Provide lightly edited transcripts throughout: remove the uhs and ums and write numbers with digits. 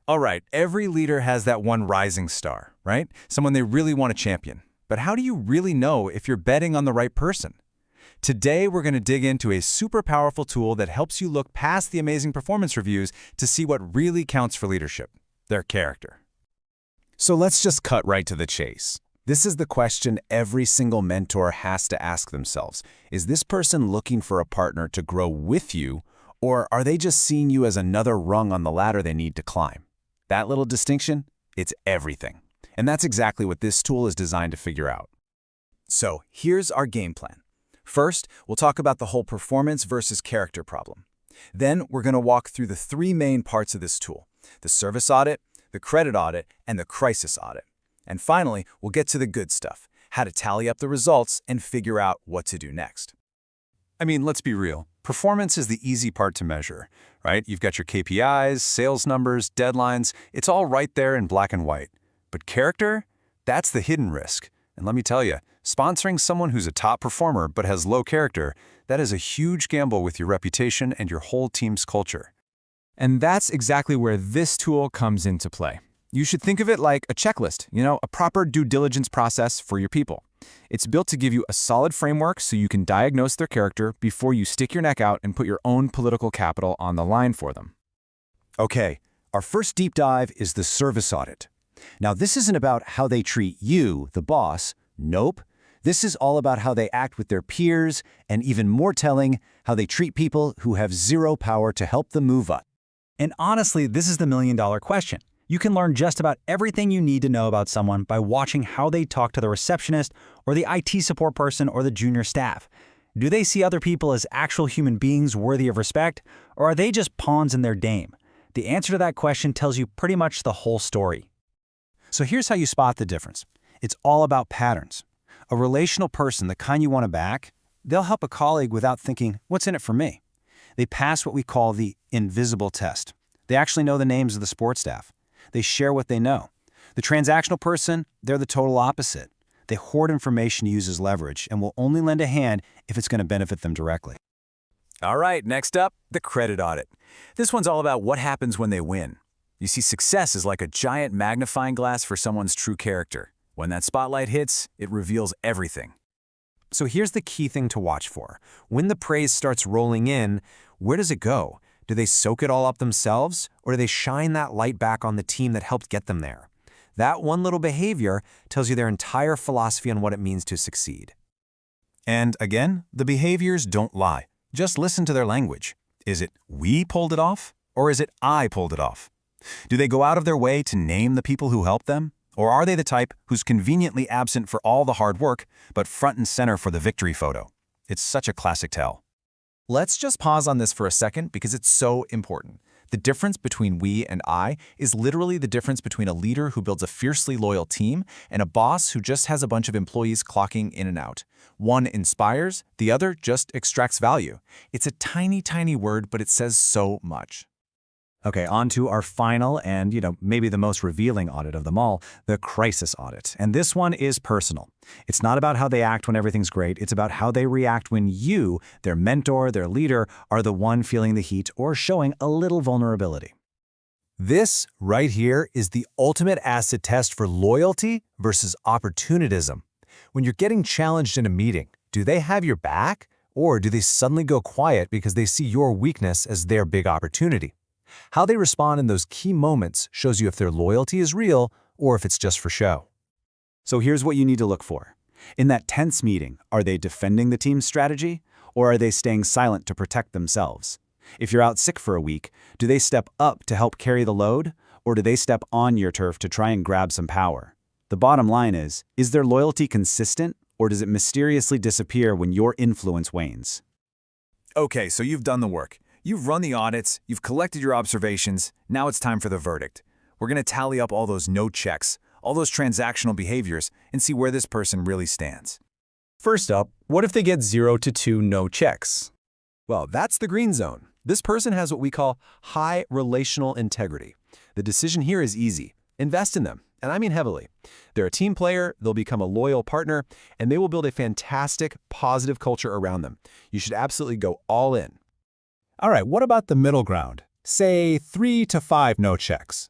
All right, every leader has that one rising star, right? Someone they really want to champion. But how do you really know if you're betting on the right person? Today, we're going to dig into a super powerful tool that helps you look past the amazing performance reviews to see what really counts for leadership, their character. So let's just cut right to the chase. This is the question every single mentor has to ask themselves. Is this person looking for a partner to grow with you, or are they just seeing you as another rung on the ladder they need to climb? That little distinction, it's everything. And that's exactly what this tool is designed to figure out. So here's our game plan. First, we'll talk about the whole performance versus character problem. Then we're going to walk through the three main parts of this tool: the service audit, the credit audit, and the crisis audit. And finally, we'll get to the good stuff, how to tally up the results and figure out what to do next. I mean, let's be real. Performance is the easy part to measure, right? You've got your KPIs, sales numbers, deadlines. It's all right there in black and white. But character? That's the hidden risk. And let me tell you, sponsoring someone who's a top performer but has low character, that is a huge gamble with your reputation and your whole team's culture. And that's exactly where this tool comes into play. You should think of it like a checklist, a proper due diligence process for your people. It's built to give you a solid framework so you can diagnose their character before you stick your neck out and put your own political capital on the line for them. Okay, our first deep dive is the service audit. Now, this isn't about how they treat you, the boss. Nope. This is all about how they act with their peers, and even more telling, how they treat people who have zero power to help them move up. And honestly, this is the million-dollar question. You can learn just about everything you need to know about someone by watching how they talk to the receptionist or the IT support person or the junior staff. Do they see other people as actual human beings worthy of respect, or are they just pawns in their game? The answer to that question tells you pretty much the whole story. So here's how you spot the difference. It's all about patterns. A relational person, the kind you want to back, they'll help a colleague without thinking, what's in it for me? They pass what we call the invisible test. They actually know the names of the support staff. They share what they know. The transactional person, they're the total opposite. They hoard information to use as leverage and will only lend a hand if it's going to benefit them directly. All right, next up, the credit audit. This one's all about what happens when they win. You see, success is like a giant magnifying glass for someone's true character. When that spotlight hits, it reveals everything. So here's the key thing to watch for. When the praise starts rolling in, where does it go? Do they soak it all up themselves, or do they shine that light back on the team that helped get them there? That one little behavior tells you their entire philosophy on what it means to succeed. And again, the behaviors don't lie. Just listen to their language. Is it we pulled it off, or is it I pulled it off? Do they go out of their way to name the people who helped them? Or are they the type who's conveniently absent for all the hard work, but front and center for the victory photo? It's such a classic tell. Let's just pause on this for a second because it's so important. The difference between we and I is literally the difference between a leader who builds a fiercely loyal team and a boss who just has a bunch of employees clocking in and out. One inspires, the other just extracts value. It's a tiny, tiny word, but it says so much. Okay, on to our final and, maybe the most revealing audit of them all, the crisis audit. And this one is personal. It's not about how they act when everything's great. It's about how they react when you, their mentor, their leader, are the one feeling the heat or showing a little vulnerability. This right here is the ultimate acid test for loyalty versus opportunism. When you're getting challenged in a meeting, do they have your back, or do they suddenly go quiet because they see your weakness as their big opportunity? How they respond in those key moments shows you if their loyalty is real or if it's just for show. So here's what you need to look for. In that tense meeting, are they defending the team's strategy, or are they staying silent to protect themselves? If you're out sick for a week, do they step up to help carry the load, or do they step on your turf to try and grab some power? The bottom line is their loyalty consistent, or does it mysteriously disappear when your influence wanes? Okay, so you've done the work. You've run the audits, you've collected your observations, now it's time for the verdict. We're going to tally up all those no checks, all those transactional behaviors, and see where this person really stands. First up, what if they get 0 to 2 no checks? Well, that's the green zone. This person has what we call high relational integrity. The decision here is easy. Invest in them, and I mean heavily. They're a team player, they'll become a loyal partner, and they will build a fantastic, positive culture around them. You should absolutely go all in. All right, what about the middle ground? Say 3 to 5 no checks.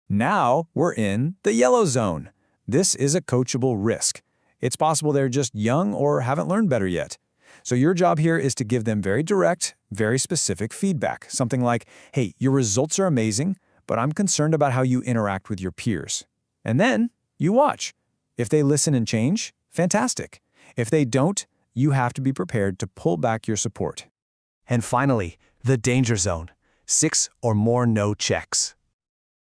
Now we're in the yellow zone. This is a coachable risk. It's possible they're just young or haven't learned better yet. So your job here is to give them very direct, very specific feedback. Something like, hey, your results are amazing, but I'm concerned about how you interact with your peers. And then you watch. If they listen and change, fantastic. If they don't, you have to be prepared to pull back your support. And finally, the danger zone. 6 or more no checks.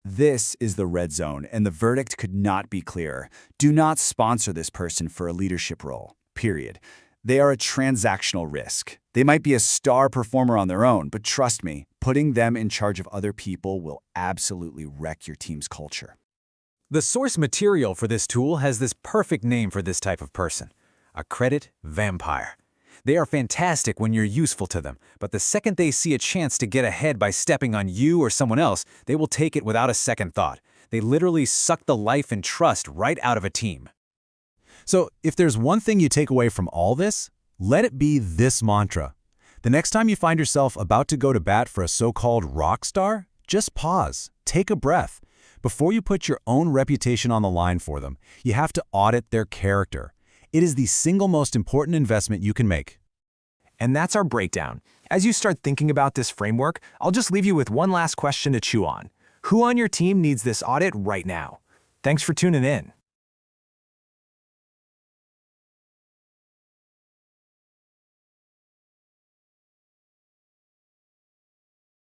This is the red zone, and the verdict could not be clearer. Do not sponsor this person for a leadership role, period. They are a transactional risk. They might be a star performer on their own, but trust me, putting them in charge of other people will absolutely wreck your team's culture. The source material for this tool has this perfect name for this type of person: a credit vampire. They are fantastic when you're useful to them, but the second they see a chance to get ahead by stepping on you or someone else, they will take it without a second thought. They literally suck the life and trust right out of a team. So if there's one thing you take away from all this, let it be this mantra. The next time you find yourself about to go to bat for a so-called rock star, just pause, take a breath. Before you put your own reputation on the line for them, you have to audit their character. It is the single most important investment you can make. And that's our breakdown. As you start thinking about this framework, I'll just leave you with one last question to chew on. Who on your team needs this audit right now? Thanks for tuning in.